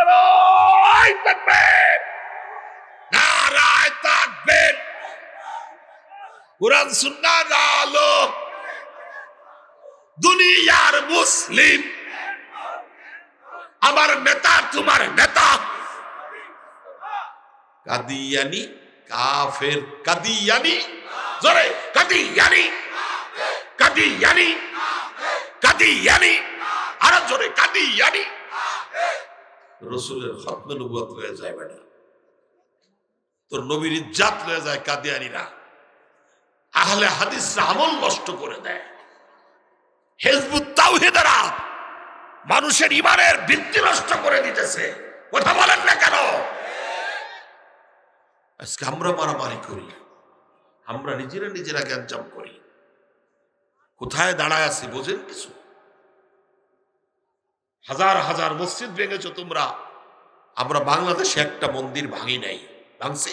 নারায়ে তাকবীর, নারায়ে তাকবীর। কুরআন সুন্নাহ আলো দুনিয়ার মুসলিম, আমার নেতা তোমার নেতা। কাদিয়ানি কাফের, কাদিয়ানি জোরে, কাদিয়ানি কাদিয়ানি কাদিয়ানি, আর জোরে কাদিয়ানি। রাসূলের খতমে নবুয়ত হয়ে যায় বেটা, তোর নবীর ইজ্জত হয়ে যায় কাদিয়ানিরা। আহলে হাদিসরা আমল নষ্ট করে দেয়। হিজবুত তাওহীদরা মানুষের ঈমানের ভিত্তি নষ্ট করে দিতেছে। কথা বলেন না কেন? আজকে আমরা মারামারি করি, আমরা নিজেরা গ্যাঞ্জাম করি। কোথায় দাঁড়ায় আছি বোঝেন কিছু? হাজার হাজার মসজিদ ভেঙেছ তোমরা, আমরা বাংলাদেশে একটা মন্দির ভাঙি নাই। ভাঙছি?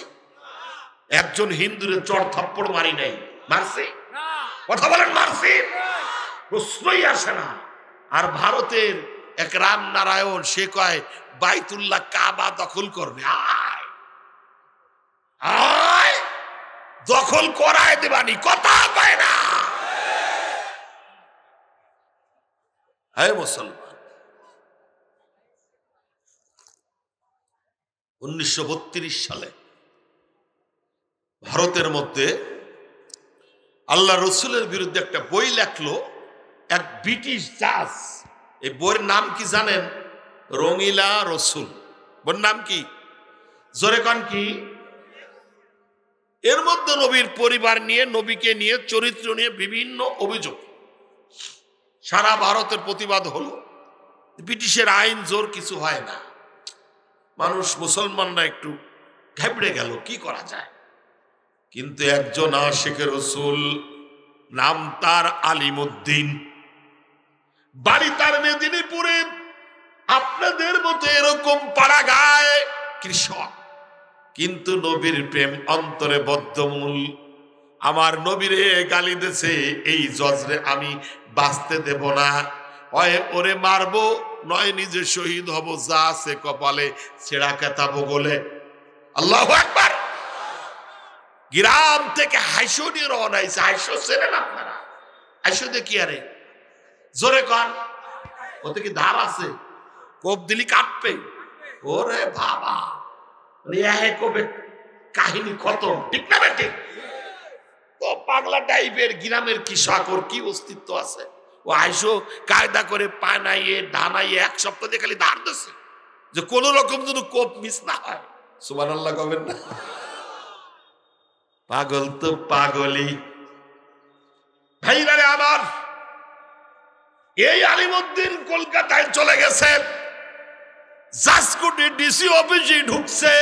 একজন হিন্দুরে চড় থাপ্পড় মারি নাই। মারছি? কথা বলেন মারছি? প্রশ্নই আসে না। আর ভারতের এক রাম নারায়ণ, সে কয় বাইতুল্লাহ কাবা দখল করবে। আয় দখল করায় দেবানি, কথা পায় না। হ্যাঁ মুসলমান, 1932 সালে ভারতের মধ্যে আল্লাহ রসুলের বিরুদ্ধে একটা বই লেখলো এক ব্রিটিশ জাজ। এই বইয়ের নাম কি জানেন? রঙিলা রসুল। বইয়ের নাম কি? জোরে কন কি? এর মধ্যে নবীর পরিবার নিয়ে, নবীকে নিয়ে, চরিত্র নিয়ে বিভিন্ন অভিযোগ। সারা ভারতের প্রতিবাদ হলো। ব্রিটিশের আইন জোর কিছু হয় না, মানুষ মুসলমানরা একটু ঘাবড়ে গেল, কি করা যায়। কিন্তু একজন আশিকে রসুল, নাম তার আলিমউদ্দিন, বাড়ি তার মেদিনীপুরে। আপনাদের মতো এরকম পাড়া গায় কৃষক, কিন্তু নবীর প্রেম অন্তরে বদ্ধমূল। আমার নবীরে গালি দেছে, এই জজরে আমি বাঁচতে দেব না, হয় ওরে মারবো, নয় নিজে শহীদ হব, যা আছে কপালে ছেঁড়া কেতাবো বলে। আল্লাহু আকবার। গ্রাম থেকে হাইশো নিয়ে রওনা হয়েছে। হাইশো চেনেন আপনারা? হাইশো দেখি আরে জোরে কন, ওতে কি ধার আছে? কোপ দিলি কাঁপবে। ওরে বাবা, কবে কাহিনী খতম, ঠিক না বেটি? তো পাগলা টাইপের গ্রামের কৃষক, ওর কি অস্তিত্ব আছে? ও আইসো কায়দা করে পানাইয়ে ধানাইয়ে 1 সপ্তাহ দিয়ে খালি ধার দিচ্ছে, যে কোন রকম যেন কোপ মিস না হয়। সুবহানাল্লাহ কবেন না? পাগল তো পাগলই। ভাইরা আমার, এই আলিমউদ্দিন কলকাতায় চলে গেছে, জাজকোটে ডিসি অফিসে ঢুকছে।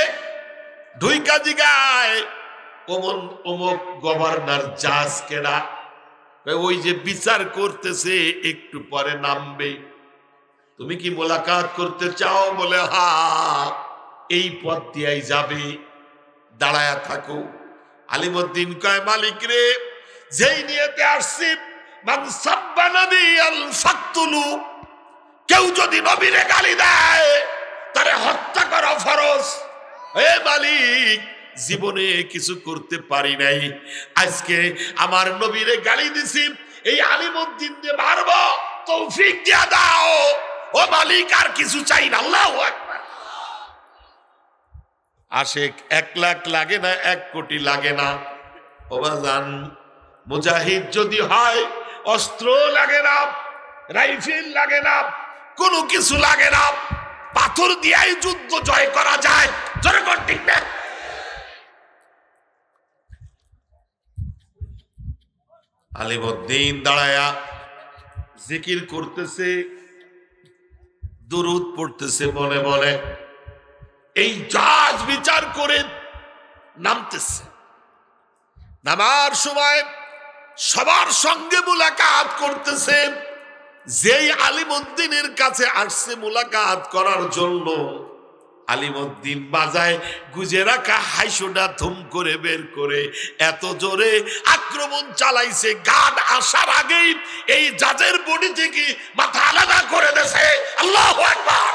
ঢুইকা জিগায় অমুক গভর্নর জাজ কেনা? ওই যে বিচার করতেছে, একটু পরে নামবে। তুমি কি মোলাকাত করতে চাও? বলে হা, এই পথ দিয়াই যাবে, দাঁড়ায়া থাকো। আলিমউদ্দিন কয়, মালিক রে, যেই নিয়তে আসছি, মান সাব্বা নবিয়াল ফাকতুলু, কেউ যদি নবীরে গালি দেয় তারে হত্যা করা ফরজ। হে মালিক, জীবনে কিছু করতে পারি নাই, আজকে আমার নবীরে গালি দিছি, এই আলিমউদ্দিন দিয়ে মারবো, তৌফিক দিয়া দাও ও মালিক, আর কিছু চাই না। আল্লাহু আকবার। আশেক 1 লাখ লাগে না, 1 কোটি লাগে না। ও বাজান, মুজাহিদ যদি হয়, অস্ত্র লাগে না, রাইফেল লাগে না, কোনো কিছু লাগে না, পাথর দিয়াই যুদ্ধ জয় করা যায়। জোরে কর ঠিক না? আলিমউদ্দিন দাঁড়ায়া জিকির করতেছে, দুরূদ পড়তেছে মনে মনে। এই জাজ বিচার করে নামতেছে। নামার সময় সবার সঙ্গে মুলাকাত করতেছে। যেই আলিমউদ্দিনের কাছে আসছে মুলাকাত করার জন্য, আলিমউদ্দিন বাজায় গুজে রাখা হাইশোটা ধুম করে বের করে এত জোরে আক্রমণ চালাইছে, গান আসার আগেই এই জাজের বডি থেকে মাথা আলাদা করে দেছে। আল্লাহু আকবার।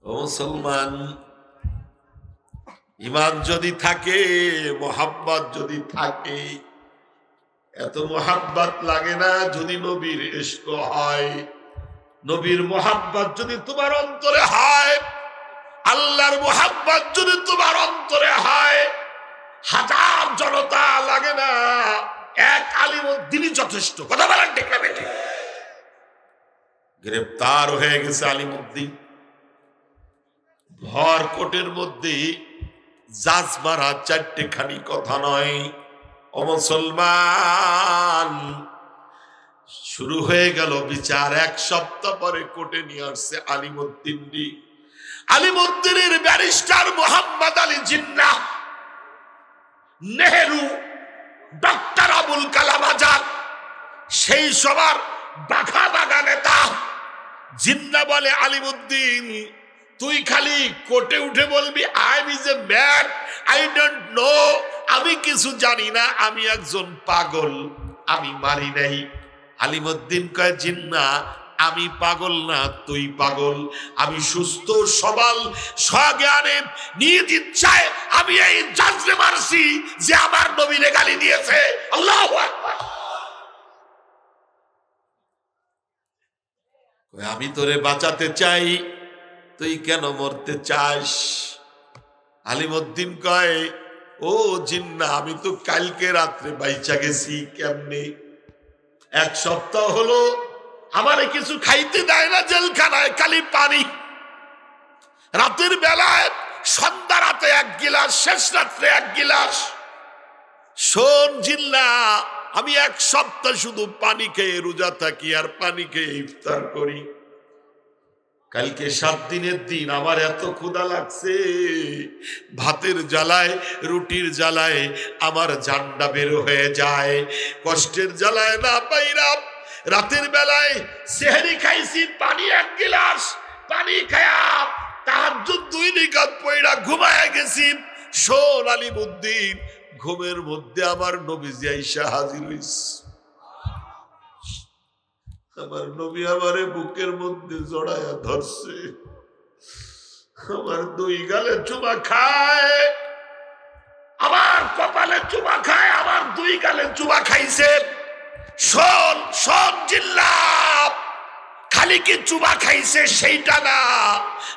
ও মুসলমান, ঈমান যদি থাকে, মোহাব্বত যদি থাকে, এত মোহাব্বত লাগে না যদি নবীর ইশক হয়। নবীর মোহাব্বত যদি তোমার অন্তরে হয়, আল্লাহর মোহাব্বত যদি তোমার অন্তরে হয়, হাজার জনতা লাগে না, এক আলিমউদ্দিনই যথেষ্ট। কথা বলেন ঠিক না বেঠিক? গ্রেফতার হয়ে গেছে আলিমউদ্দিন, ভর কোটের মধ্যে জাজ মারা চারটে খানি কথা নয়। ও মুসলমান, শুরু হয়ে গেল বিচার। এক সপ্তাহ পরে কোর্টে নিয়ে আসছে আলিমউদ্দিনকে। আলিমউদ্দিনের ব্যারিস্টার মোহাম্মদ আলী জিন্নাহ, নেহেরু, ডক্টর আবুল কালাম আজাদ, সেই সবার বাঘা বাঘা নেতা। জিন্নাহ বলে, আলিমউদ্দিন তুই খালি কোর্টে উঠে বলবি I am is a man, I don't know, আমি কিছু জানি না, আমি একজন পাগল, আমি মারি নাই। আলিমউদ্দিন কয়, জিন্নাহ আমি পাগল না, তুই পাগল। আমি সুস্থ সবল সজ্ঞানে নিজ ইচ্ছায় আমি এই জাজরে মারছি যে আমার নবীরে গালি দিয়েছে। আল্লাহু আকবার। আমি তোরে বাঁচাতে চাই, তুই কেন মরতে চাস? আলিমউদ্দিন কয়, ও জিন্নাহ আমি তো কালকে রাত্রে বাইচা গেছি। কেমনে? এক সপ্তাহ হলো আমারে কিছু খাইতে দেয় না জেলখানায়, খালি পানি। রাতের বেলায় সন্ধ্যা রাতে এক গিলাস, শেষ রাত্রে এক গিলাস। শোন জিন্নাহ, আমি এক সপ্তাহ শুধু পানি খেয়ে রোজা থাকি আর পানি খেয়ে ইফতার করি। কালকে 7 দিনের দিন, আমার এত ক্ষুধা লাগছে, ভাতের জ্বালায় রুটির জ্বালায় আমার জানটা বের হয়ে যায়। কষ্টের জ্বালায় না পাইরা রাতের বেলায় সেহরি খাইছি, পানি এক গিলাস, পানি খায়া তাহাজ্জুদ 2 রাকাত পড়া ঘুমায়া গেছি। শোন আলিমউদ্দিন, ঘুমের মধ্যে আমার নবীজি আইসা হাজির হইছে। আমার নবী আমারে বুকের মধ্যে জড়ায়া ধরছে, আমার 2 গালে চুমা খায়, আমার কপালে চুমা খায়, আমার 2 গালে চুমা খাইছে। শোন শোন জিল্লাহ, খালি কি চুমা খাইছে সেইটা না,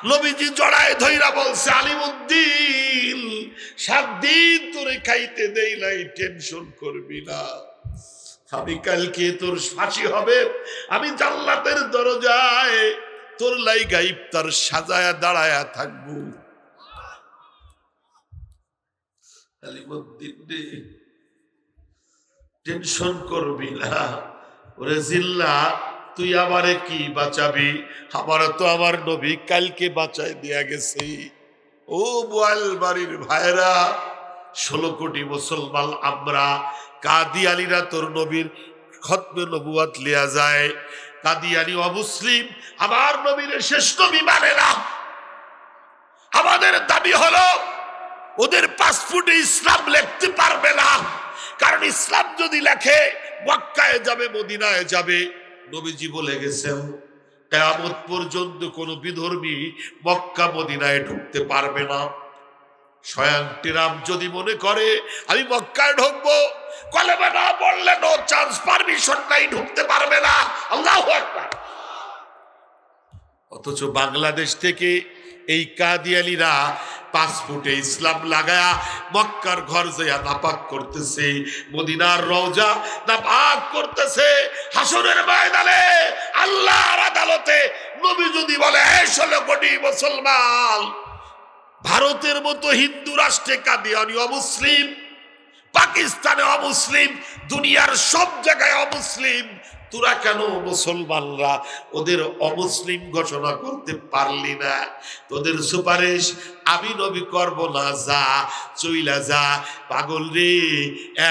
নবীজি জড়ায় ধইরা বলছে, আলিমউদ্দিন 7 দিন তোরে খাইতে দেই নাই, টেনশন করবি না, আমি কালকে তোর ফাঁসি হবে, আমি জান্নাতের দরজায় তোর লাইগা ইফতার সাজায়া দাঁড়ায়া থাকবো। আলিমউদ্দিন টেনশন করবি না। ওরে জিল্লাহ, তুই আমারে কি বাঁচাবি? আমারও তো আমার নবী কালকে বাঁচায় দিয়া গেছে। ও বোয়াল বাড়ির ভাইরা, 16 কোটি মুসলমান আমরা, কাদিয়ানীরা তোর নবীর খতমে নবুয়ত লিয়া যায়, কাদিয়ানী অমুসলিম আমার নবীর শেষ নবী মানে না। আমাদের দাবি হলো ওদের পাসপোর্টে ইসলাম লিখতে পারবে না, কারণ ইসলাম যদি লেখে মক্কায় যাবে, মদিনায় যাবে। নবীজি বলে গেছেন কিয়ামত পর্যন্ত কোন বিধর্মী মক্কা মদিনায় ঢুকতে পারবে না। স্বয়ং টিরাম যদি মনে করে আমি মক্কায় ঢুকবো, কলেমা না পড়লে নো চান্স, পারমিশন নাই, ঢুকতে পারবে না। আল্লাহু আকবার। অথচ বাংলাদেশ থেকে এই কাদিয়ানীরা পাসপোর্টে ইসলাম লাগায়া মক্কার ঘর যাইয়া নাপাক করতেছে, মদিনার রওজা নাপাক করতেছে। হাসরের ময়দানে আল্লাহর আদালতে নবী যদি বলে 16 কোটি মুসলমান, ভারতের মতো হিন্দু রাষ্ট্রে কাদিয়ানী অমুসলিম, পাকিস্তানে অমুসলিম, দুনিয়ার সব জায়গায় অমুসলিম, তোরা কেন মুসলমানরা ওদের অমুসলিম ঘোষণা করতে পারলি না? তোদের সুপারিশ আমি নবী করব না, যা চইলা যা। পাগল রে,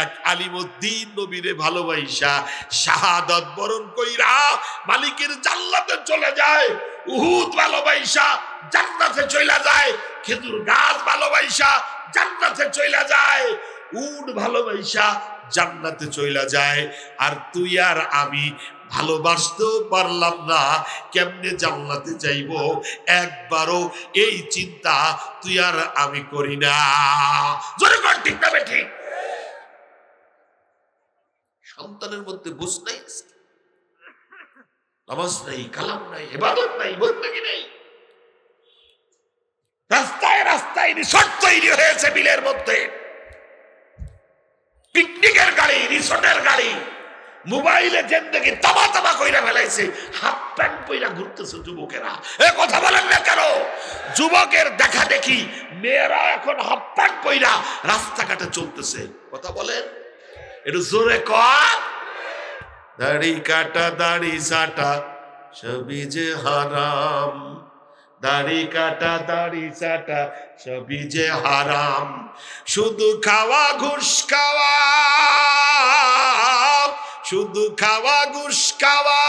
এক আলিমউদ্দিন নবীরে ভালোবাসা শাহাদাত বরণ কইরা মালিকের জান্নাতে চলে যায়, উহুদ ভালোবাসা জান্নাতে চলে যায়, খেজুর গাছ ভালোবাসা জান্নাতে চলে যায়, উট ভালোবাসা জান্নাতে চইলা যায়। আর তুই আর আমি ভালোবাসতেও পারলাম না, কেমনে জান্নাতে যাইব একবারও এই চিন্তা তুই আর আমি করি না। জোরে কর ঠিক না ঠিক? সন্তানের মধ্যে বুঝ নাই, নামাজ নাই, কালাম নাই, ইবাদত নাই, বন্দী নাই। রাস্তায় রাস্তায় রিসোর্ট তৈরি হয়েছে বিলের মধ্যে, পিকনিকের গাড়ি, রিসোর্টের গাড়ি, মোবাইলে জিন্দেগি তামা তামা কইরা ফেলাইছে, হাফ প্যান্ট পইরা ঘুরতেছে যুবকেরা। এ কথা বলেন না কেন? যুবকের দেখা দেখি মেয়েরা এখন হাফ প্যান্ট পইরা রাস্তাঘাটে চলতেছে। কথা বলেন একটু জোরে কর। দাড়ি কাটা দাড়ি সাটা সবই যে হারাম, দাড়ি কাটা দাড়ি সাটা সবই যে হারাম, শুধু খাওয়া ঘুষ খাওয়া, শুধু খাওয়া ঘুষ খাওয়া,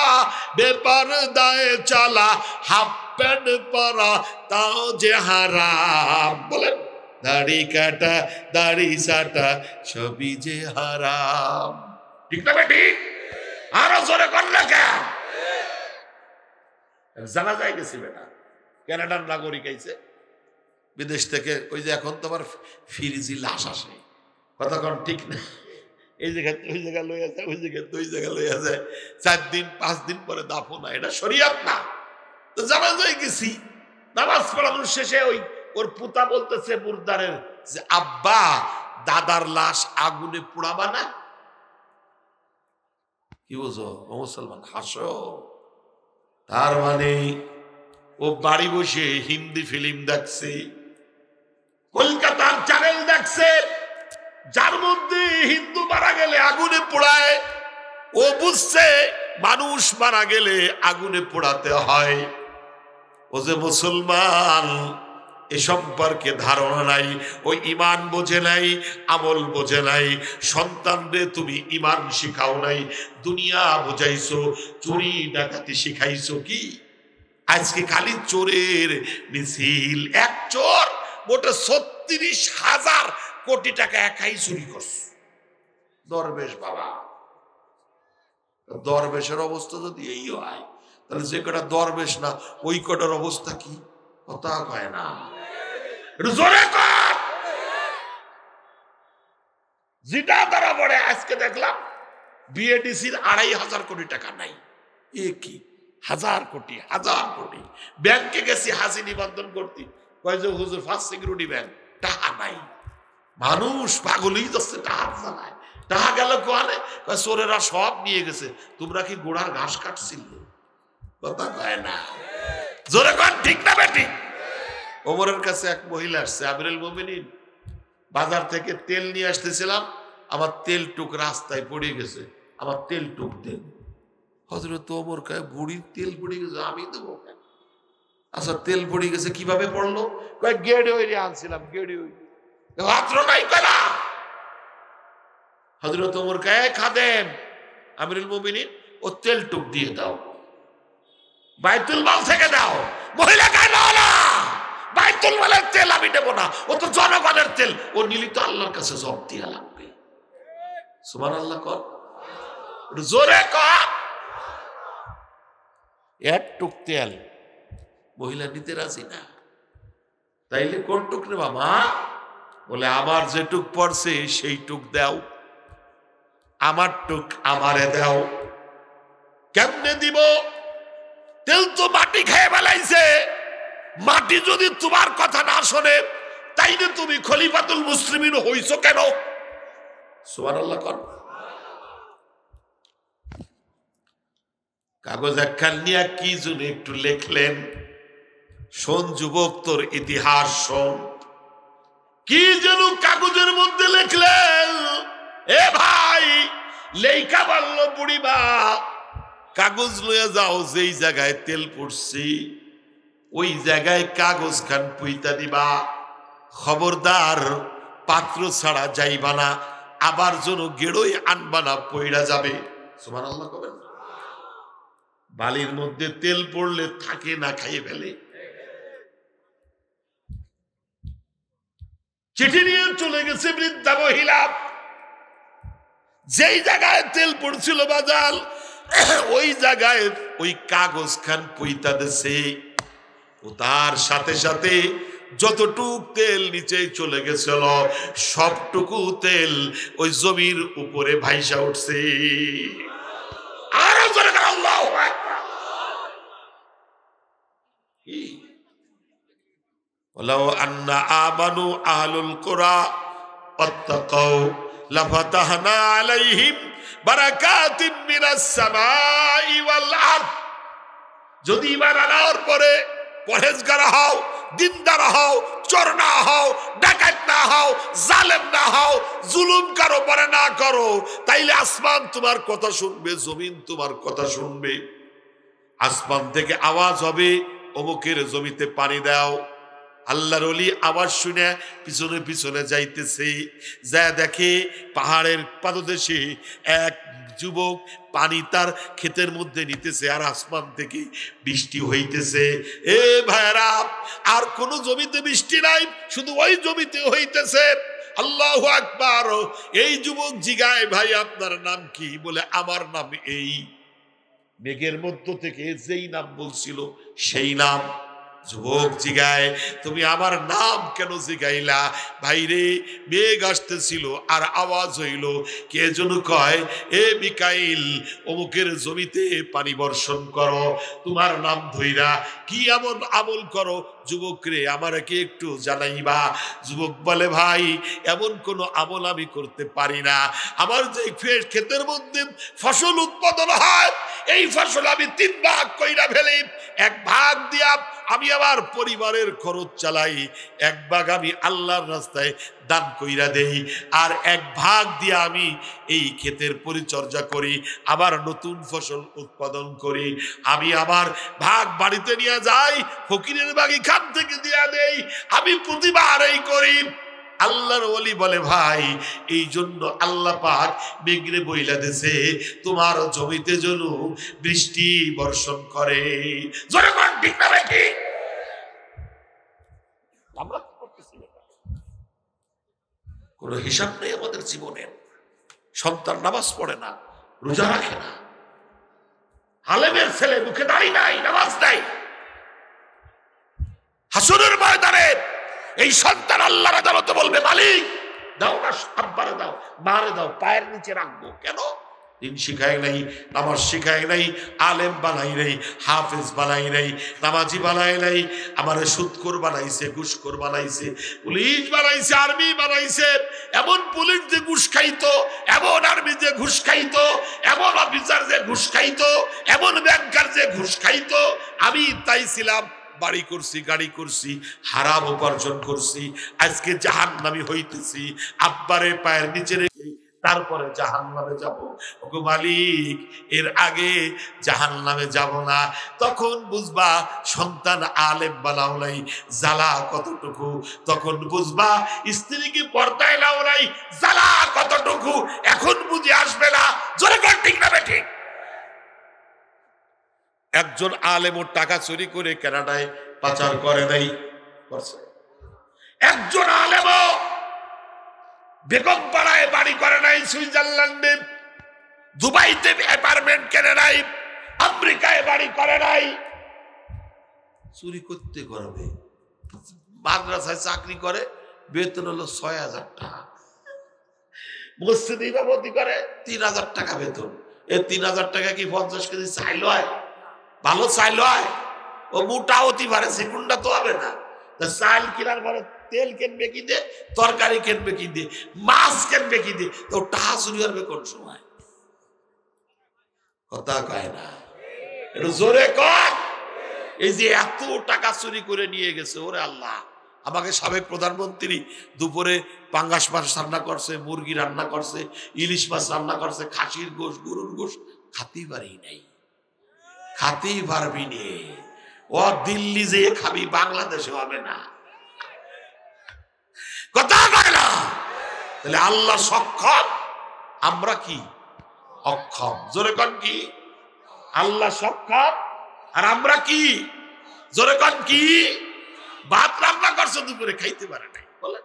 বেপার দায়ে চলা, হাফ প্যান্ট পরা তাও যে হারাম। বলেন দাড়ি কাটা দাড়ি সাটা সবই যে হারাম। ঠিক না বেটি? আরো জোরে করলে কেন? জানা যায় গেছি বেটা, কানাডার নাগরিক আইছে বিদেশ থেকে, ওই যে এখন তোমার ফিরিজি লাশ আসে, কথা কোন ঠিক না? এই জায়গা ওই জায়গা লইয়া যায়, ওই জায়গা ওই জায়গা লইয়া যায়, 4 দিন 5 দিন পরে দাফন হয়। এটা শরিয়ত না। তো জানা যায় গেছি, নামাজ পড়ানোর শেষে ওই ওর পুতা বলতেছে মুর্দারের যে আব্বা দাদার লাশ আগুনে পোড়াবা না? কি বুঝো ও মুসলমান? হাসো। তার মানে ও বাড়ি বসে হিন্দি ফিল্ম দেখছে, কলকাতার চ্যানেল দেখছে, যার মধ্যে হিন্দু মারা গেলে আগুনে পোড়ায়। ও বুঝছে মানুষ মারা গেলে আগুনে পোড়াতে হয়। ও যে মুসলমান এ সম্পর্কে ধারণা নাই, ওই ইমান বোঝে নাই, আমল বোঝে নাই। সন্তানরে তুমি ইমান শিখাও নাই, দুনিয়া বোঝাইছো, চুরি ডাকাতি শিখাইছো। কি আজকে খালি চোরের মিছিল, এক চোর মোটে 36,000 কোটি টাকা একাই চুরি করছে। দরবেশ বাবা, দরবেশের অবস্থা যদি এই হয়, তাহলে যে কটা দরবেশ না ওই কটার অবস্থা কি? কথা কয় না, জোরে কর। যেটা ধরা পড়ে আজকে দেখলাম বিএডিসির 2,500 কোটি টাকা নাই। এ কি 1000 কোটি 1000 কোটি। ব্যাংকে গেছি হাসি নিবন্ধন করতে, কয় যে হুজুর ফার্স্ট সিকিউরিটি ব্যাংক, টাকা নাই। মানুষ পাগলই যাচ্ছে, টাকা চালায়। টাকা গেল কোয়ালে, কয় চোরেরা সব নিয়ে গেছে। তোমরা কি গোড়ার ঘাস কাটছিলে? কথা কয় না, জোরে কর ঠিক না বেটি? ওমরের কাছে এক মহিলা আসছে, আমিরুল মুমিনিন, বাজার থেকে তেল নিয়ে আসতেছিলাম, আমার তেল টুক রাস্তায় পড়ে গেছে, আমার তেল টুক দেন। হযরত ওমর কয় বুড়ির তেল পড়ে গেছে, আমি দেবো? আচ্ছা তেল পড়ে গেছে, কিভাবে পড়লো? কয় গেড়ে ওইরে আনছিলাম, গেড়ে ওই পাত্র নাই কলা। হযরত ওমর কয় খাদেম আমিরুল মুমিনিন, ও তেল টুক দিয়ে দাও, বাইতুল মাল থেকে দাও। মহিলা কয় না, বাইতুল মালের তেল আমি নেব না, ও তো জনগণের তেল, ও নিলি তো আল্লাহর কাছে জবাব দিয়া লাগবে। সুবহানাল্লাহ কর, জোরে কর। এক টুক তেল মহিলা নিতে রাজি না। তাইলে কোন টুক নেবা মা? বলে আমার যে টুক পড়ছে সেই টুক দাও, আমার টুক আমারে দাও। কেমনে দিব? তেল তো মাটি খেয়ে বেলাইছে, মাটি যদি তোমার কথা না শোনে, তাইলে তুমি খলিফাতুল মুসলিমিন হইছো কেন? সুবহানাল্লাহ কর। কাগজ একখান নিয়ে কি জন্য একটু লেখলেন, শোন যুবক তোর ইতিহাস শোন। কি যেন কাগজের মধ্যে লেখলেন, এ ভাই লেখা বলল বুড়িমা, কাগজ লইয়া যাও, যেই জায়গায় তেল পড়ছি ওই জায়গায় কাগজ খান পুইতা দিবা, খবরদার পাত্র ছাড়া যাইবা না, আবার যেন গেড়ই আনবা না, পইড়া যাবে। সুবহানাল্লাহ কবেন। বালির মধ্যে তেল পড়লে থাকে না, খাইয়ে ফেলে। চিঠি নিয়ে চলে গেছে বৃদ্ধা মহিলা, যেই জায়গায় তেল পড়ছিল বাজাল, ওই জায়গায় ওই কাগজ খান পইতা দেছে, ও তার সাথে সাথে যতটুক তেল নিচে চলে গেছিল সবটুকু তেল ওই জমির উপরে ভাইসা উঠছে। আর আল্লাহু আকবার। ওয়ালাউ আন্না আমানু আহলুল কুরা ওয়াত্তাকাউ লাফাতাহনা আলাইহিম বারাকাতিন মিনাস সামাই ওয়াল আরদ। যদি ঈমান আনার পরে পরহেজগার হও, দিনদার হও, চোর না হও, ডাকাত না হও, জালেম না হও, জুলুম কারো পরে না করো, তাইলে আসমান তোমার কথা শুনবে, জমিন তোমার কথা শুনবে। আসমান থেকে আওয়াজ হবে, অমুকের জমিতে পানি দাও। আল্লাহর ওলি আওয়াজ শুনে পিছনে পিছনে যাইতেছে, যা দেখে পাহাড়ের পাদদেশে এক যুবক পানি তার ক্ষেতের মধ্যে নিতেছে, আর আসমান থেকে বৃষ্টি হইতেছে। এ ভাইরা, আর কোন জমিতে বৃষ্টি নাই, শুধু ওই জমিতে হইতেছে। আল্লাহু আকবার। এই যুবক জিগায়, ভাই আপনার নাম কি? বলে আমার নাম এই। মেঘের মধ্য থেকে যেই নাম বলছিল সেই নাম। যুবক জিগায়, তুমি আমার নাম কেন জিগাইলা? ভাইরে, মেঘ আসতেছিল আর আওয়াজ হইল, কে যেন কয়, এ মিকাইল, অমুকের জমিতে পানি বর্ষণ করো, তোমার নাম ধইরা কি এমন আমল করো? যুবক রে, আমারে কি একটু জানাইবা? যুবক বলে, ভাই এমন কোন আমল আমি করতে পারি না। আমার যে ক্ষেতের মধ্যে ফসল উৎপাদন হয়, এই ফসল আমি 3 ভাগ কইরা ফেলি। 1 ভাগ দিয়া আমি আমার পরিবারের খরচ চালাই, 1 ভাগ আমি আল্লাহর রাস্তায় দান কইরা দেই, আর 1 ভাগ দিয়ে আমি এই ক্ষেতের পরিচর্যা করি, আবার নতুন ফসল উৎপাদন করি। আমি আমার ভাগ বাড়িতে নিয়ে যাই, ফকিরের ভাগ এখান থেকে দিয়া দেই। আমি প্রতিবার এই করি। আল্লাহর ওলি বলে, ভাই এই জন্য আল্লাহ পাক মেঘরে বইলা দিয়েছে তোমার জমিতে যেন বৃষ্টি বর্ষণ করে। জোরে কোন ঠিক না নাকি? আমরা কি করতেছি? কোন হিসাব নেই আমাদের জীবনের। সন্তান নামাজ পড়ে না, রোজা রাখে না, আলেমের ছেলে মুখে দাড়ি নাই, নামাজ নাই। হাসরের ময়দানে এই সন্তান আল্লাহর আদালতে বলবে, মালিক দাও না, আব্বারে দাও, মারে দাও, পায়ের নিচে রাখবো কেন? দিন শিখায় নাই, নামাজ শিখায় নাই, আলেম বানাই নাই, হাফেজ বানাই নাই, নামাজি বানাই নাই, আমার সুদখোর বানাইছে, ঘুষখোর বানাইছে, পুলিশ বানাইছে, আর্মি বানাইছে। এমন পুলিশ যে ঘুষ খাইতো, এমন আর্মি যে ঘুষ খাইতো, এমন অফিসার যে ঘুষ খাইতো, এমন ব্যাংকার যে ঘুষ খাইতো। আমি তাই ছিলাম, বাড়ি করছি, গাড়ি করছি, হারাম উপার্জন করছি, আজকে জাহান্নামী হইতেছি। আব্বারে পায়ের নিচে রেখে তারপরে জাহান্নামে যাব। ওগো মালিক, এর আগে জাহান্নামে যাব না। তখন বুঝবা সন্তান আলেম বানাও নাই, জ্বালা কতটুকু। তখন বুঝবা স্ত্রীকে পর্দায় নাও নাই, জ্বালা কতটুকু। এখন বুঝে আসবে না। জোরে কোন ঠিক না বেঠিক? একজন আলেম ওর টাকা চুরি করে কানাডায় পাচার করে নাই, করছে। একজন আলেম বেগম পাড়ায় বাড়ি করে নাই, সুইজারল্যান্ডে দুবাইতে অ্যাপার্টমেন্ট কেনে নাই, আমেরিকায় বাড়ি করে নাই। চুরি করতে করবে, মাদ্রাসায় চাকরি করে, বেতন হলো 6,000 টাকা। মসজিদে ইমামতি করে, 3,000 টাকা বেতন। এই 3,000 টাকা কি 50 কেজি চাইল হয়? ভালো চাইল হয়? ও মোটা হতে পারে, সেগুনটা তো হবে না। চাল কিনার পরে তেল কিনবে কি দিয়ে, তরকারি কিনবে কি দিয়ে, মাছ কিনবে কি দিয়ে, তো টাকা চুরি করবে কোন সময়? কথা কয় না, একটু জোরে কর। এই যে এত টাকা চুরি করে নিয়ে গেছে, ওরে আল্লাহ। আমাকে সাবেক প্রধানমন্ত্রী দুপুরে পাঙ্গাস মাছ রান্না করছে, মুরগি রান্না করছে, ইলিশ মাছ রান্না করছে, খাসির গোশ, গরুর গোশ খাতেই পারি নাই, খাতেই পারবি নে। ও দিল্লি যে খাবি, বাংলাদেশে হবে না। কথা কয় না? তাহলে আল্লাহ সক্ষম, আমরা কি অক্ষম? জোরে কন কি? আল্লাহ সক্ষম আর আমরা কি? জোরে কন কি? ভাত রান্না করছো দুপুরে, খাইতে পারে নাই, বলে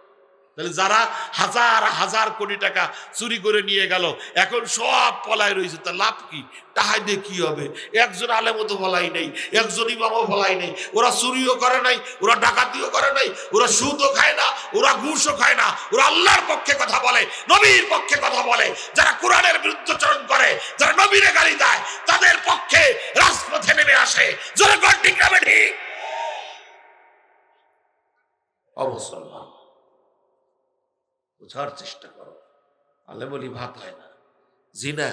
তাহলে যারা হাজার হাজার কোটি টাকা চুরি করে নিয়ে গেল এখন সব পলায় রয়েছে, তার লাভ কি? টাহাই দিয়ে কি হবে? একজন আলেমও তো বলাই নেই, একজন ইমামও বলাই নেই। ওরা চুরিও করে নাই, ওরা ডাকাতিও করে নাই, ওরা সুদও খায় না, ওরা ঘুষও খায় না। ওরা আল্লাহর পক্ষে কথা বলে, নবীর পক্ষে কথা বলে। যারা কোরআনের বিরুদ্ধাচরণ করে, যারা নবীরে গালি দেয়, তাদের পক্ষে রাজপথে নেমে আসে। জোরে কর ঠিক না ঠিক? অবসর বোঝার চেষ্টা করো। আলে বলি ভাত হয় না, জিনা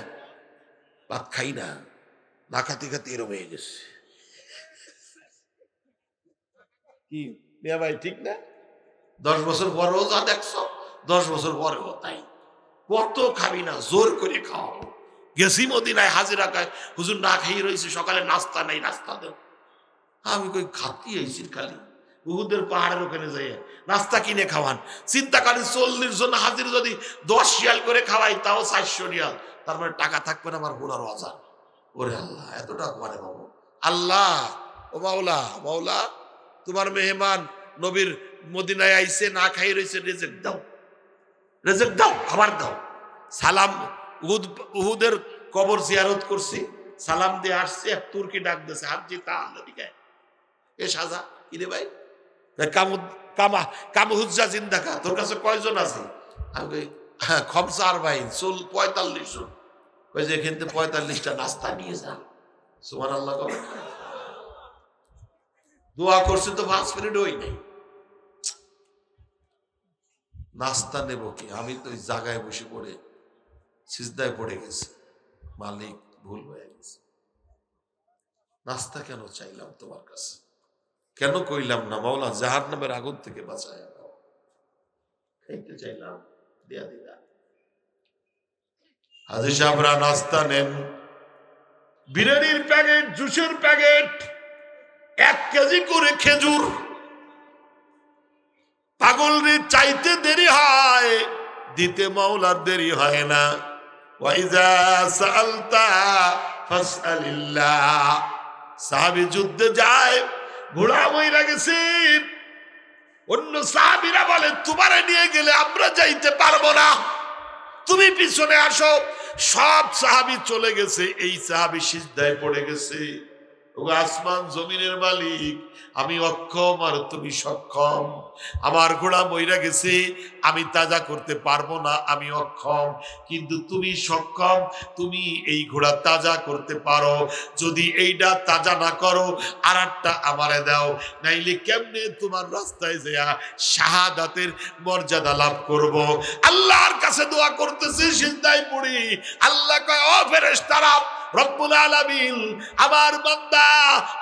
ভাত খাই না, না খাতে খাতে এরম হয়ে গেছে। কি মিয়া ভাই ঠিক না? 10 বছর পরেও যা দেখছো, 10 বছর পরেও তাই। কত খাবি না, জোর করে খাওয়াবো। গেছি মদিনায় হাজিরা খায়, হুজুর না খাইয়ে রয়েছে, সকালে নাস্তা নাই, নাস্তা দেন। আমি কই খাতি আইছি খালি উহুদের পাহাড়ের ওখানে যাই নাস্তা কিনে খাওয়ান। চিন্তা করি 40 জন হাজির যদি 10 রিয়াল করে খাওয়াই, তাও 400 রিয়াল। তার মানে টাকা থাকবে না আমার ঘোড়ার অজান। ওরে আল্লাহ, এত টাকা মানে বাবু। আল্লাহ ও মাওলা, মাওলা তোমার মেহমান নবীর মদিনায় আইছে, না খাই রয়েছে, রেজেক্ট দাও, রেজেক্ট দাও, খাবার দাও। সালাম, উহুদের কবর জিয়ারত করছি, সালাম দিয়ে আসছে, এক তুর্কি ডাক দিয়েছে, হাজি তা আল্লাহ দিকে এ সাজা কিরে ভাই, কামহুজ্জা জিন্দাকা, তোর কাছে কয়জন আছে? আমি খমসার ভাই চল 45 জন। কই যে এখান থেকে 45টা নাস্তা নিয়ে যান। সুবহানাল্লাহ। দোয়া করছে তো 5 মিনিট হই নাই, নাস্তা নেব কি? আমি তো ওই জায়গায় বসে পড়ে সিজদায় পড়ে গেছি, মালিক ভুল হয়ে গেছে। নাস্তা কেন চাইলাম তোমার কাছে? কেন কইলাম না মাওলা জাহান্নামের আগুন থেকে বাঁচায় দাও? খাইতে চাইলাম, দেয়া দিলা। হাজী সাহেবরা নাস্তা নেন, বিরিয়ানির প্যাকেট, জুসের প্যাকেট, 1 কেজি করে খেজুর। পাগলরে চাইতে দেরি হয়, দিতে মাওলার দেরি হয় না। ওয়াইজা সাআলতা ফাসআলিল্লাহ। সাহাবী যুদ্ধে যায়, ঘোড়া মইরা গেছে। অন্য সাহাবীরা বলে তোমারে নিয়ে গেলে আমরা যাইতে পারবো না, তুমি পিছনে আসো। সব সাহাবী চলে গেছে, এই সাহাবী সিজদায় পড়ে গেছে। ও আসমান জমিনের মালিক, আমি অক্ষম আর তুমি সক্ষম। আমার ঘোড়া মইরা গেছে, আমি তাজা করতে পারবো না, আমি অক্ষম, কিন্তু তুমি সক্ষম, তুমি এই ঘোড়া তাজা করতে পারো। যদি এইটা তাজা না করো, আর একটা আমারে দাও, নাইলে কেমনে তোমার রাস্তায় যায়া শাহাদাতের মর্যাদা লাভ করব। আল্লাহর কাছে দোয়া করতেছে, সিজদায় পড়ি। আল্লাহ কয়, ও ফেরেশতারা, রব্বুল আলামিন আমার বান্দা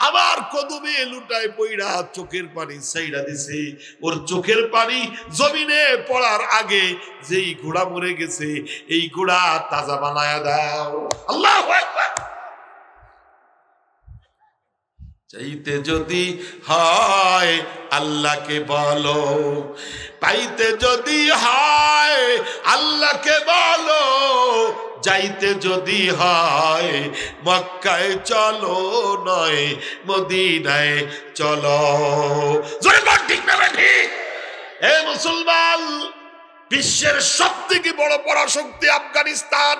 আমার কদমে লুটায় পইড়া চোখের পানি ছাইড়া দিছে। ওর চোখের পানি জমিনে পড়ার আগে যেই ঘোড়া মরে গেছে, এই ঘোড়া তাজা বানায়া দাও। আল্লাহু আকবার। চাইতে যদি হয় আল্লাহকে বলো, পাইতে যদি হয় আল্লাহকে বলো, যাইতে যদি হয় মক্কায় চলো, নয় মদিনায় চলো। জোরে বল ঠিক না ঠিক? হে মুসলমান, বিশ্বের সবথেকে বড় পরাশক্তি আফগানিস্তান।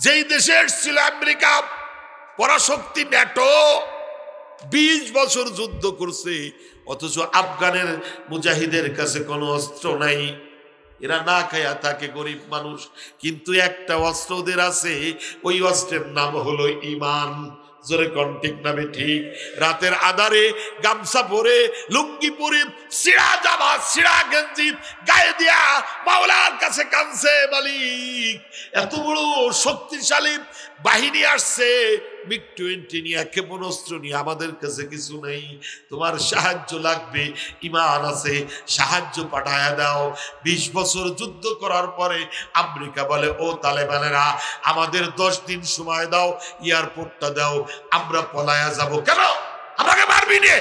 যেই দেশে ছিল আমেরিকা, পরাশক্তি ন্যাটো, 20 বছর যুদ্ধ করছে, অথচ আফগানের মুজাহিদের কাছে কোনো অস্ত্র নাই। এরা না খায়া থাকে, গরিব মানুষ, কিন্তু একটা অস্ত্র ওদের আছে, ওই অস্ত্রের নাম হলো ঈমান। জোরে কোন ঠিক না ঠিক? রাতের আধারে গামছা পরে, লুঙ্গি পরে, সিরা জামা, সিরা গেঞ্জি গায়ে দিয়া মাওলার কাছে কাঁদছে, মালিক এত বড় শক্তিশালী বাহিনী আসছে, MiG-20 নিয়ে, ক্ষেপণাস্ত্র নিয়ে, আমাদের কাছে কিছু নেই, তোমার সাহায্য লাগবে, ঈমান আছে, সাহায্য পাঠায়া দাও। 20 বছর যুদ্ধ করার পরে আমেরিকা বলে, ও তালেবানেরা, আমাদের 10 দিন সময় দাও, এয়ারপোর্টটা দাও, আমরা পলায়া যাব। কেন? আমাকে মারবি নে,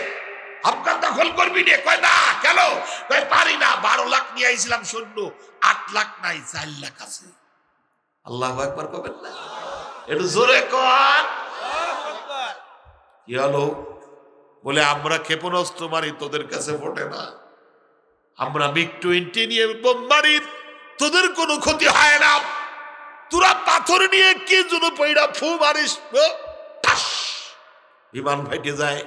আফগান দখল করবি নে? কয় না। কেন? কয় পারি না, 12 লাখ নিয়ে আইছিলাম সৈন্য, 8 লাখ নাই, 4 লাখ আছে। আল্লাহু আকবার কবেন না? একটু জোরে কর। কি হলো? বলে আমরা ক্ষেপণাস্ত্র মারি, তোদের কাছে ফোটে না। আমরা MiG-20 নিয়ে বোম মারি, তোদের কোনো ক্ষতি হয় না। তোরা পাথর নিয়ে কি জন্য পয়রা ফু মারিস, বিমান ফেটে যায়।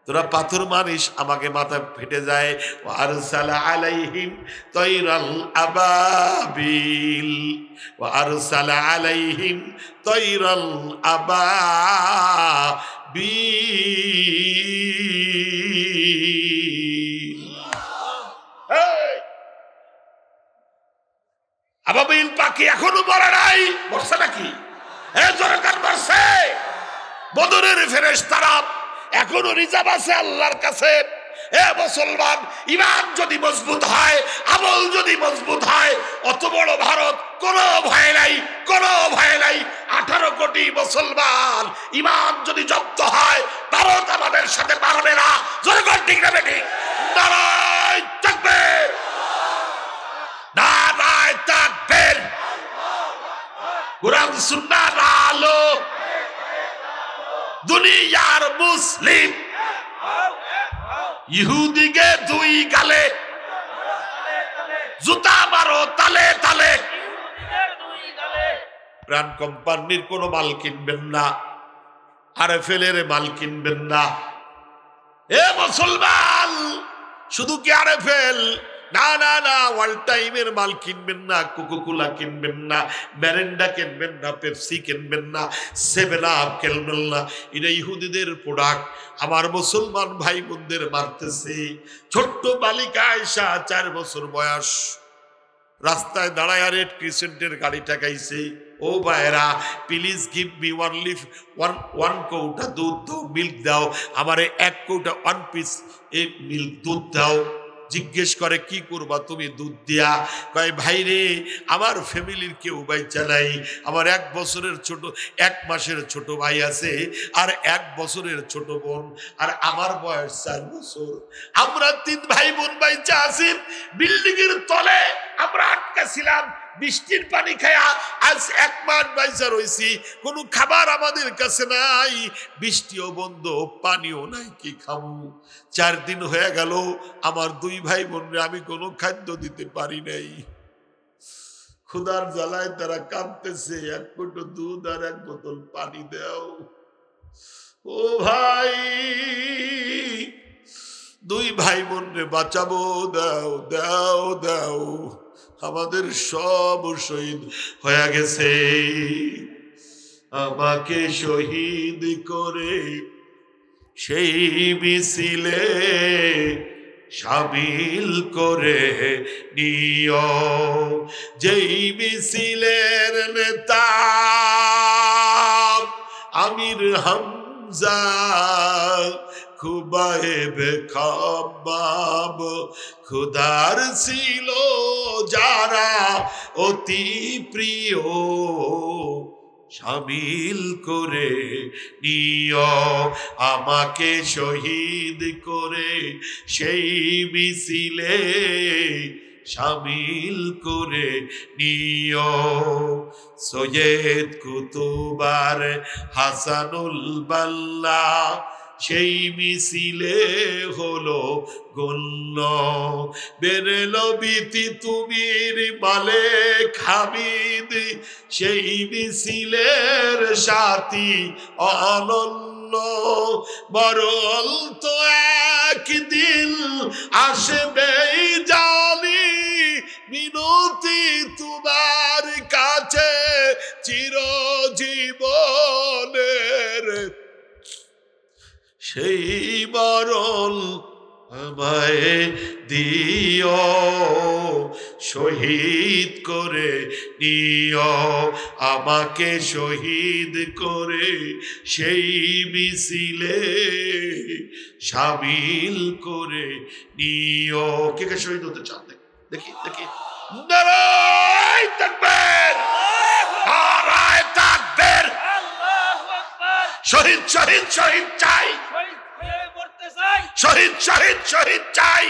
তোরা পাথর মারিস, আমাকে মাথা ফেটে যায়। আরসালা আলাইহিম তায়রাল আবাবিল, আরসালা আলাইহিম তায়রাল আবাবিল। আবাবিল পাখি এখনো মরে নাই, মরছে নাকি? জোরকার মরছে। বদরের ফেরেশতারা এখনো রিজার্ভ আছে আল্লাহর কাছে। এ মুসলমান, ইমান যদি মজবুত হয়, আমল যদি মজবুত হয়, অত বড় ভারত কোনো ভয় নাই, কোনো ভয় নাই। 18 কোটি মুসলমান ইমান যদি জব্দ হয়, ভারত আমাদের সাথে পারবে না। জোরে কর ঠিক না বেঠিক? নারায়ে তাকবীর, নারায়ে তাকবীর। কুরআন সুন্নাহর আলো, দুনিয়ার মুসলিম ইহুদিকে দুই গালে, জুতা মারো তালে তালে। ব্র্যান্ড কোম্পানির কোন মাল কিনবেন না, আরএফএল এর মাল কিনবেন না। এ মুসলমান, শুধু কি আরএফএল? না না না, ওয়াল টাইমের মাল কিনবেন না, কোকাকোলা কিনবেন না, মেরিন্ডা কিনবেন না, পেপসি কিনবেন না, 7 আপ কিনবেন না। এটা ইহুদিদের প্রোডাক্ট। আমার মুসলমান ভাই বোনদের মারতেছে। ছোট্ট বালিকা আয়েশা 4 বছর বয়স, রাস্তায় দাঁড়ায় রেড ক্রিসেন্টের গাড়ি ঠেকাইছে। ও ভাইরা, প্লিজ গিভ মি ওয়ান কৌটা দুধ দাও, মিল্ক দাও আমারে, 1 কৌটা 1 পিস এই মিল্ক দুধ দাও। জিজ্ঞেস করে কি করবা তুমি দুধ দিয়া? কয় ভাই রে, আমার ফ্যামিলির কেউ বাইচা নাই। আমার 1 বছরের ছোট, 1 মাসের ছোট ভাই আছে, আর 1 বছরের ছোট বোন, আর আমার বয়স 4 বছর। আমরা 3 ভাই বোন বাইচা আছি। বিল্ডিং এর তলে আমরা আটকা ছিলাম, বৃষ্টির পানি খায়া আজ 1 মাস বাইচা রইছি। কোনো খাবার আমাদের কাছে নাই, বৃষ্টিও বন্ধ, পানিও নাই, কি খাবো? 4 দিন হয়ে গেল আমার 2 ভাই বোনরে আমি কোনো খাদ্য দিতে পারি নাই। ক্ষুধার জ্বালায় তারা কাঁদতেছে, 1 কোটো দুধ আর 1 বোতল পানি দাও। ও ভাই, 2 ভাই বোনরে বাঁচাবো, দাও দাও দাও। আমাদের সব শহীদ হয়ে গেছে। আমাকে শহীদ করে সেই মিছিলে শামিল করে নিও। যেই মিছিলের নেতা আমির হামজা, খুবাইব খাব্বাব, খুদার ছিল যারা অতি প্রিয়, শামিল করে নিও। আমাকে শহীদ করে সেই মিছিলে শামিল করে নিও। সৈয়দ কুতুবার হাসানুল বাল্লা সেই মিছিলে হলো গণ্য। বেরেলবিতি তুমির মালেক হামিদ সেই মিছিলের সাথী অনন্য। বরল তো একদিন আসবেই জানি, মিনতি তোমার কাছে চিরজীবনের। সেই বরল আমায় দিও, শহীদ করে নিও। আমাকে শহীদ করে সেই মিছিলে শামিল করে নিও। কে কে শহীদ হতে চান? দেখি দেখি। নারায়ে তাকবীর, নারায়ে তাকবীর। শহীদ শহীদ শহীদ চাই, শহীদ শহীদ শহীদ চাই।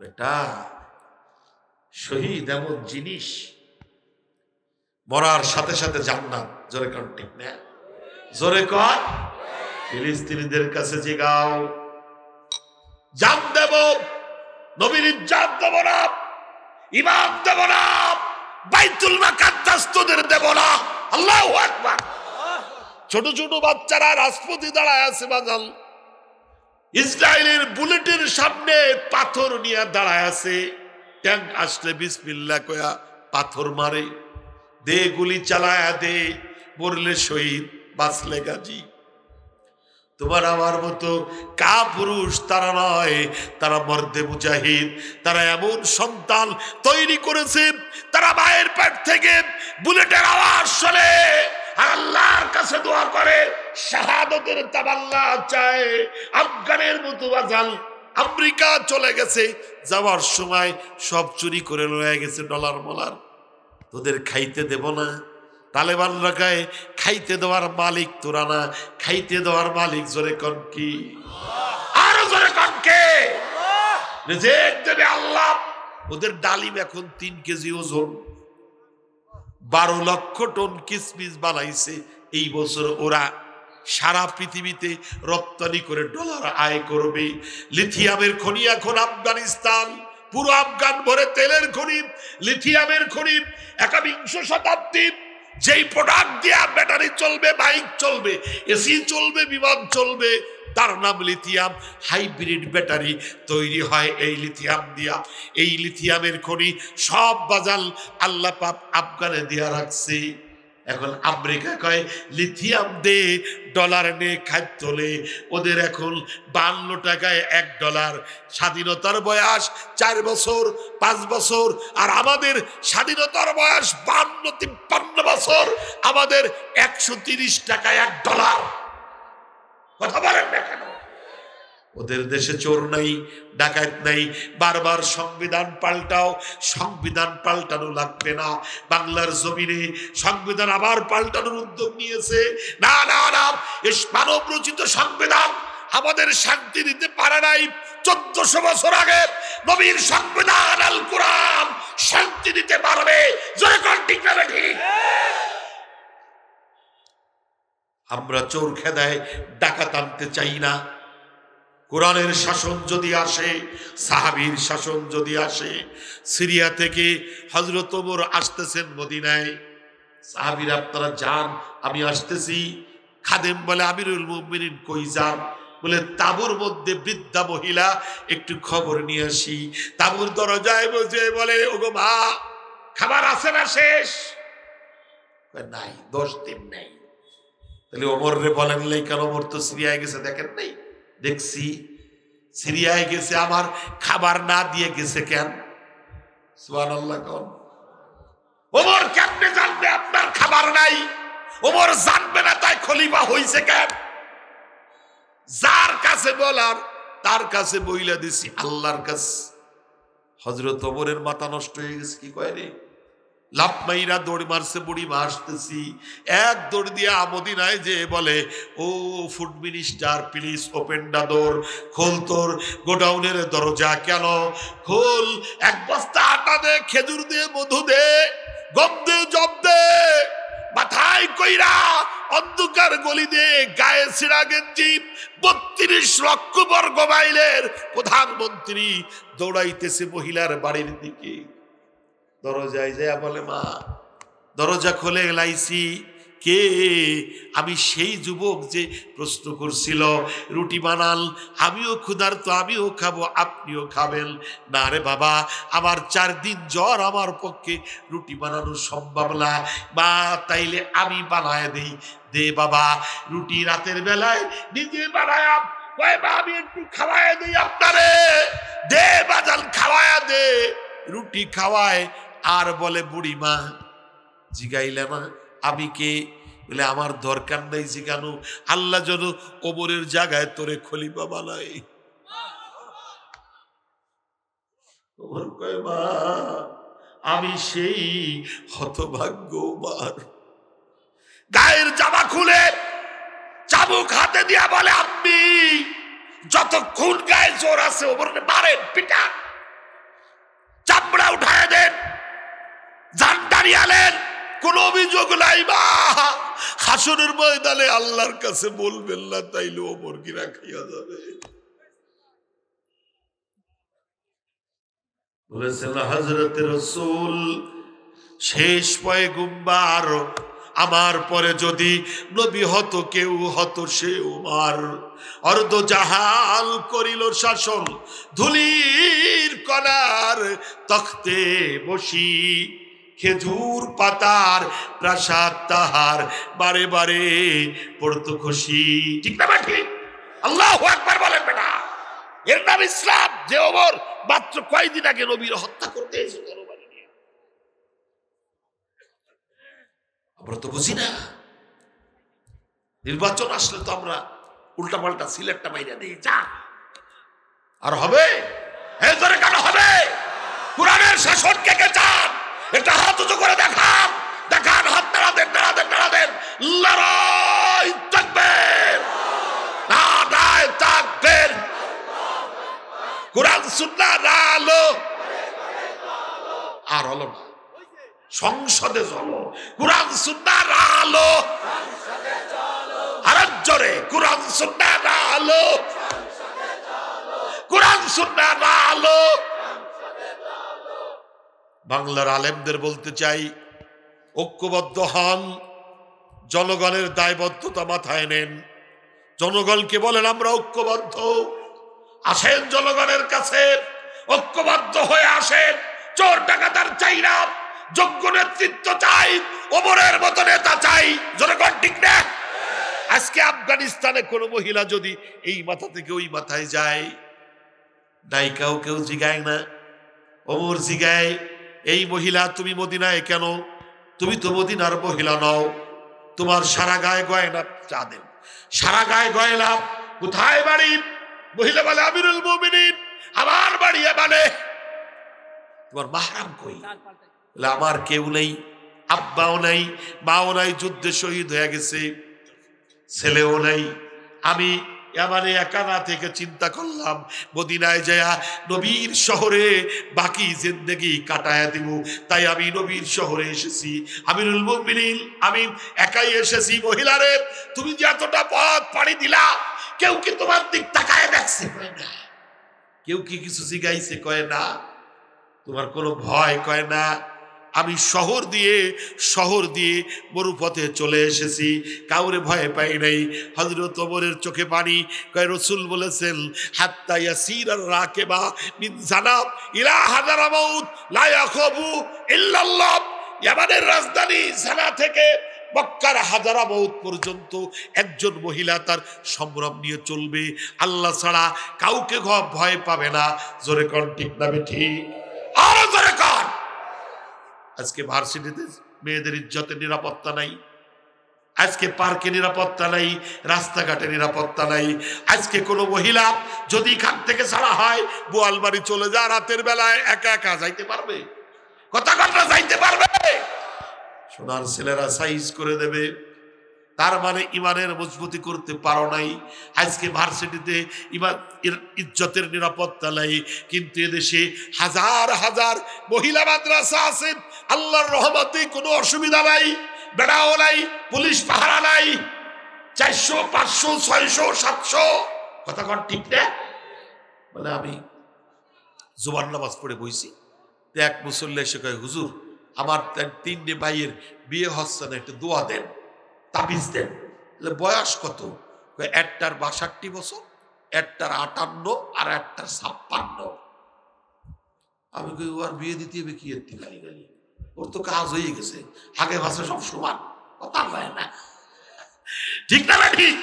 বেটা, শহীদ এমন জিনিস, মরার সাথে সাথে জান্নাত। জোরে কর ঠিক না? জোরে কর। ফিলিস্তিনিদের কাছে জিগাও, জান দেব, নবীর ইজ্জত দেব না, ইমান দেব না, বাইতুল মুকাদ্দাস তোদের দেব না। আল্লাহু আকবার। ছোট ছোট বাচ্চারা রাজপথে দাঁড়ায় আছে বাজাল, ইসরায়েলের বুলেটের সামনে পাথর নিয়ে দাঁড়ায় আছে, ট্যাঙ্ক আসলে বিসমিল্লাহ কয়া পাথর মারে, দে গুলি চালায়া দে, মরলে শহীদ বাঁচলে গাজী। তোমার আমার মতো কাপুরুষ তারা নয়, তারা মর্দে মুজাহিদ। তারা এমন সন্তান তৈরি করেছে, তারা মায়ের পেট থেকে বুলেটের আওয়াজ শুনে আল্লাহর কাছে দোয়া করে, শাহাদতের তামান্না চায়। আফগানের মতো বাজাল আমেরিকা চলে গেছে, যাওয়ার সময় সব চুরি করে লয়ে গেছে ডলার মলার। তোদের খাইতে দেব না। তালেবানরা গায়ে খাইতে দেওয়ার মালিক তোরা না, খাইতে দেওয়ার মালিক জোরে কন কি? আরো জোরে কন কে? রিজিক দেবে আল্লাহ। ওদের ডালিম এখন 3 কেজি ওজন, 12 লক্ষ টন কিসমিস বানাইছে। এই বছর ওরা সারা পৃথিবীতে রপ্তানি করে ডলার আয় করবে। লিথিয়ামের খনি এখন আফগানিস্তান, পুরো আফগান ভরে তেলের খনি, লিথিয়ামের খনি। 21 শতাব্দী যেই প্রোডাক্ট দিয়া ব্যাটারি চলবে, বাইক চলবে, এসি চলবে, বিমান চলবে, তার নাম লিথিয়াম। হাইব্রিড ব্যাটারি তৈরি হয় এই লিথিয়াম দিয়া। এই লিথিয়ামের খনি সব বাজাল আল্লাহ পাক আফগানে দিয়া রাখছে। এখন আমেরিকা কয় লিথিয়াম দে, ডলার নে, খাদ্য নে। ওদের এখন 52 টাকায় $1। স্বাধীনতার বয়স 4 বছর 5 বছর, আর আমাদের স্বাধীনতার বয়স 52-53 বছর। আমাদের 130 টাকায় $1। কথা বলেন না কেন? ওদের দেশে চোর নাই, ডাকাত নাই। বারবার সংবিধান পাল্টাও, সংবিধান পাল্টানো লাগবে না। বাংলার জমিনে সংবিধান আবার পাল্টানোর উদ্যোগ নিয়েছে। না না না, এই মানব রচিত সংবিধান আমাদের শান্তি দিতে পারে নাই। 1400 বছর আগে নবীর সংবিধান আল কোরআন শান্তি দিতে পারবে। জোরে কোন ঠিক না ঠিক? আমরা চোর খেদায় ডাকাত আনতে চাই না। কোরআনের শাসন যদি আসে, সাহাবীর শাসন যদি আসে। সিরিয়া থেকে হযরত ওমর আসতেছেন মদিনায়, সাহাবীরা আপনারা যান, আমি আসতেছি। খাদেম বলে আমিরুল মুমিনিন কই যান? বলে তাঁবুর মধ্যে বৃদ্ধা মহিলা, একটু খবর নিয়ে আসি। তাঁবুর দরজায় বসে বলে, ওগো মা, খাবার আছে না শেষ? নাই, 10 দিন নাই। তাহলে ওমর রে বলেন লাই কেন? ওমর তো সিরিয়ায় গেছে, দেখেন নাই? দেখছি সিরিয়ায় গেছে, আমার খাবার না দিয়ে গেছে কেন? সুবহানাল্লাহ কোন? ওমর কেমনে জানবে আপনার খাবার নাই? ওমর জানবে না তাই খলিফা হইছে কেন? যার কাছে বলার তার কাছে বইলা দিছি, আল্লাহর কাছে। হযরত ওমরের মাথা নষ্ট হয়ে গেছে। কি কয় রে? লাভ মাইরা দৌড় মারছে, বুড়ি মা আসতেছি। এক দৌড় দিয়ে মদিনায় যে বলে, ও food minister, please open the door. খোল তোর গোডাউনের দরজা। কেন? খোল, 1 বস্তা আটা দে, খেজুর দে, মধু দে, গম দে, জব দে, মাথায় কইরা অন্ধকার গলি দে, গায়ে ছিঁড়া গেঞ্জি। 32 লক্ষ বর্গ মাইলের প্রধানমন্ত্রী দৌড়াইতেছে মহিলার বাড়ির দিকে। দরজায় যায় বলে, মা দরজা খোলে লাইছি। কে? আমি সেই যুবক যে প্রশ্ন করছিল, রুটি বানাল, আমিও ক্ষুধার্ত, আমিও খাবো, আপনিও খাবেন। না রে বাবা, আমার 4 দিন জ্বর, আমার পক্ষে রুটি বানানো সম্ভব না। মা তাইলে আমি বানায় দেই। দে বাবা। রুটি রাতের বেলায় নিজে বানায়, আমি একটু খাওয়ায় দিই আপনারে। দে বাজাল, খাওয়ায় দে। রুটি খাওয়ায় আর বলে, বুড়ি মা জিগাইলে না আমি কে? বলে, আমার দরকার নাই জিগানো, আল্লাহ যেন ওমরের জায়গায় তোরে খলিফা বানায়। ওমর কয়, মা আমি সেই হতভাগ্য ওমর। গায়ের জামা খুলে চাবুক হাতে দিয়া বলে, আপনি যতক্ষণ গায়ে জোর আছে ওমরকে মারেন, পিটান, চামড়া উঠায় দেন, জান দাঁড়িয়ালেন, কোন অভিযোগ নাই। বা হাসরের ময়দানে আল্লাহর কাছে বলবেন না, তাইলে ওমর কি রাখিয়া যাবে? বলেছেন হযরতে রাসূল শেষ পয়গম্বর, আমার পরে যদি নবী হতো কেউ হতো সে উমর। অর্ধ জাহাল করিল শাসন, ধুলির কণার তখতে বসি, খেজুর পাতার প্রাসাদ তাহার বারে বারে পড়তো খুশি। ঠিক না ঠিক? আল্লাহু আকবার বলেন বেটা। এর নাম ইসলাম। যে ওমর মাত্র কয়েকদিন আগে নবীর হত্যা করতে এসেছিল তরবারি নিয়ে। আমরা তো বুঝি না, নির্বাচন আসলে তো আমরা উল্টা পাল্টা সিলেক্টটা মাইরা দিই। যা আর হবে? এই ধরে কেন হবে? কোরআনের শাসন কে কে চান? এটা হাত উঁচু করে দেখান, দেখান, হাত নাড়া দেন, নাড়া দেন, নাড়া দেন। লড়াই তাকবীর, নারায়ে তাকবীর। কোরআন সুন্নাহর আলো আর হলো না, সংসদে চলো কোরআন সুন্নাহর আলো। আর জোরে কোরআন সুন্নাহর আলো, কোরআন সুন্নাহর আলো। বাংলার আলেমদের বলতে চাই, ঐক্যবদ্ধ হন, জনগণের দায়বদ্ধতা মাথায় নেন। জনগণকে বলেন আমরা ঐক্যবদ্ধ। আসেন জনগণের কাছে, ঐক্যবদ্ধ হয়ে আসেন। চোর ডাকাতার চাই না, যোগ্য নেতৃত্ব চাই, ওমরের মতো নেতা চাই। জনগণ ঠিক না? আজকে আফগানিস্তানে কোন মহিলা যদি এই মাথা থেকে ওই মাথায় যায়, নায়িকাও কেউ জিগায় না, ওমর জিগায়, এই মহিলা তুমি মদিনায় কেন? তুমি তো মদিনার মহিলা নও। তোমার সারা গায়ে গয়না চা দেন, সারা গায়ে গয়না। কোথায় বাড়ি? মহিলা বলে আমিরুল মুমিনিন, আমার বাড়ি মানে। তোমার মাহরাম কই? আমার কেউ নেই, আব্বাও নাই, মাও নাই, যুদ্ধে শহীদ হয়ে গেছে, ছেলেও নাই। আমি মানে একানা থেকে চিন্তা করলাম মদিনায় যায়া নবীর শহরে বাকি জিন্দেগি কাটায়া দিব। তাই আমি নবীর শহরে এসেছি। আমিরুল মুমিনিন, আমি একাই এসেছি। মহিলারে, তুমি যে এতটা পথ পাড়ি দিলা, কেউ কি তোমার দিক তাকায় দেখছে? কয় না। কেউ কি কিছু জিগাইছে? কয় না। তোমার কোনো ভয়? কয় না। আমি শহর দিয়ে মরুপথে চলে এসেছি, কাউরে ভয় পাই নাই। হযরত ওমরের চোখে পানি। কয় রাসূল বলেছেন, হাত্তা ইয়াসিরার রাকিবা মিন জানাব ইলা হাদারামাউত লা ইয়াখাবু ইল্লাল্লাহ। ইয়ামানের রাজধানী সানা থেকে মক্কার হাদারামাউত পর্যন্ত একজন মহিলা তার সম্ভ্রম নিয়ে চলবে, আল্লাহ ছাড়া কাউকে ভয় পাবে না। জোরে কোন ঠিক না ঠিক? আরো জোরে কোন। আজকে ভার্সিটিতে মেয়েদের ইজ্জতের নিরাপত্তা নাই, আজকে পার্কে নিরাপত্তা নাই, রাস্তাঘাটে নিরাপত্তা নাই। আজকে কোনো মহিলা যদি এখান থেকে ছাড়া হয়, বোয়ালবাড়ি চলে যা, রাতের বেলায় একা একা যাইতে পারবে? কথা যাইতে পারবে? সোনার ছেলেরা সাইজ করে দেবে। তার মানে ইমানের মজবুতি করতে পারো নাই। আজকে ভার্সিটিতে ইজ্জতের নিরাপত্তা নাই, কিন্তু এদেশে হাজার হাজার মহিলা মাদ্রাসা আছে। আল্লাহর রহমতে কোনো অসুবিধা নাই, বেড়াও নাই, পুলিশ পাহারা নাই। 400, 500, 600, 700। কথা কন ঠিক না? মানে আমি জুমার নামাজ পড়ে বইছি, এক মুসল্লি এসে কয়, হুজুর আমার 3টে ভাইয়ের বিয়ে হচ্ছে না, একটু দোয়া দেন, তাবিজ দেন। বয়স কত? একটার 62 বছর, একটার 58, আর একটার 56। আমি কই ওর বিয়ে দিতে হবে কি? এর গালি গালি, ওর তো কাজ হয়ে গেছে, আগে ভাষা সব সমান। কথা হয় না, ঠিক না? ঠিক।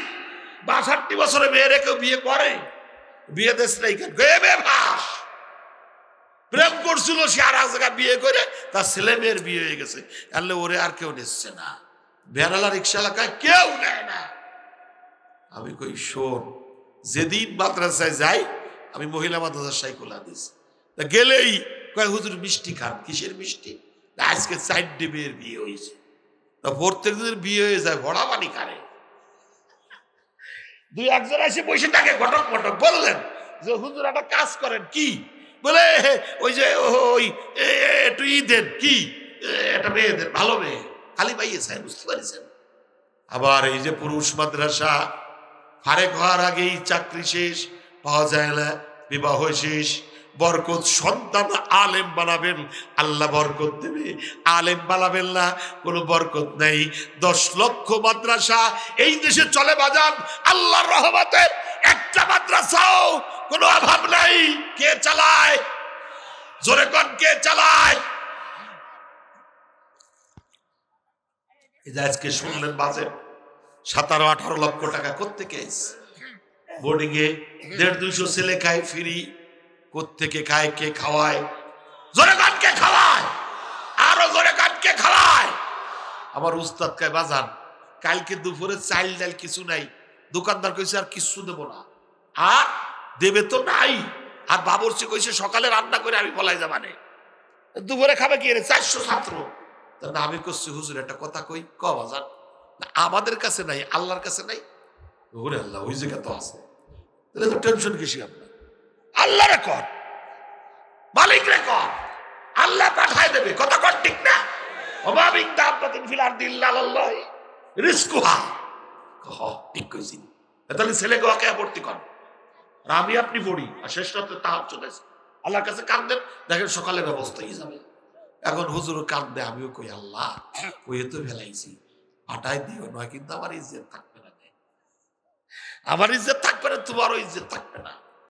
62 বছরে মেয়েরে কেউ বিয়ে করে? বিয়ে দেশ নাই কেন? প্রেম করছিল, সে আর এক জায়গায় বিয়ে করে তার ছেলে মেয়ের বিয়ে হয়ে গেছে, তাহলে ওরে আর কেউ নিচ্ছে না। বেড়ালা রিক্সা এলাকায় কেউ নেয় না। আমি কই শোন, যেদিন মাদ্রাসায় যাই, আমি মহিলা মাদ্রাসার সাইকেলা দিছি, গেলেই কয় হুজুর মিষ্টি খান। কিসের মিষ্টি? আজকে 4টে মেয়ের বিয়ে হয়েছে। তা প্রত্যেক দিনের বিয়ে হয়ে যায়, ভরা পানি খারে। 2-1 এসে বসে থাকে, ঘটক ঘটক বললেন যে হুজুর একটা কাজ করেন। কি? বলে ওই যে ওই একটু দেন। কি? এটা মেয়েদের, ভালো মেয়ে, খালি পাইয়ে চাই, বুঝতে পারছেন? আবার এই যে পুরুষ মাদ্রাসা, ফারেক হওয়ার আগেই চাকরি শেষ, পাওয়া যায় না, বিবাহ শেষ, বরকত, সন্তান আলেম বানাবেন আল্লাহ বরকত দেবে, আলেম বানাবেন না কোনো বরকত নেই। 10 লক্ষ মাদ্রাসা এই দেশে চলে বাজান আল্লাহর রহমতের, একটা মাদ্রাসাও কোনো অভাব নাই। কে চালায়? জোরে কোন কে চালায়? এই যে আজকে শুনলেন বাজেট 17-18 লক্ষ টাকা কোত্থেকে এসেছে? বোর্ডিং এ 150-200 ছেলে খায় ফ্রি। কোত্থেকে খায়? কে খাওয়ায়? জোরে কান কে খাওয়ায়? আরো জোরে কান কে খাওয়ায়? আমার উস্তাদ কয় বাজান কালকে দুপুরে চাল ডাল কিছু নাই, দোকানদার কইছে আর কিছু দেব না। আর দেবে তো নাই। আর বাবুর্চি কইছে সকালে রান্না করে আমি বলাই যাবানে, দুপুরে খাবে কি রে? 400 ছাত্র। না আমি কইছি হুজুর একটা কথা কই। ক বাজান। না আমাদের কাছে নাই, আল্লাহর কাছে নাই। ওরে আল্লাহ ওই জায়গা তো আছে, তাহলে তো টেনশন কিসি আপনার? আল্লাহ রে কর, মালিক রে কর, আল্লাহ পাঠায় দেবে। কথা কর ঠিক না? ওমাবিন দাব্বাতিন ফিল আরদি ইল্লা আল্লাহ রিজকুহা। ঠিক কইছি। তাহলে ছেলেকে ওকে ভর্তি কর, আর আমি আপনি পড়ি, আর শেষ রাতে তাহাজ্জুদ আছে, আল্লাহর কাছে কাঁদেন, দেখেন সকালে ব্যবস্থা হয়ে যাবে। এখন হুজুর কাঁদবে, আমিও কই আল্লাহ ওই তো ফেলাইছি, পাঠাই দিও, নয় কিন্তু আমার ইজ্জত থাকবে না, আমার ইজ্জত থাকবে না, তোমারও ইজ্জত থাকবে না।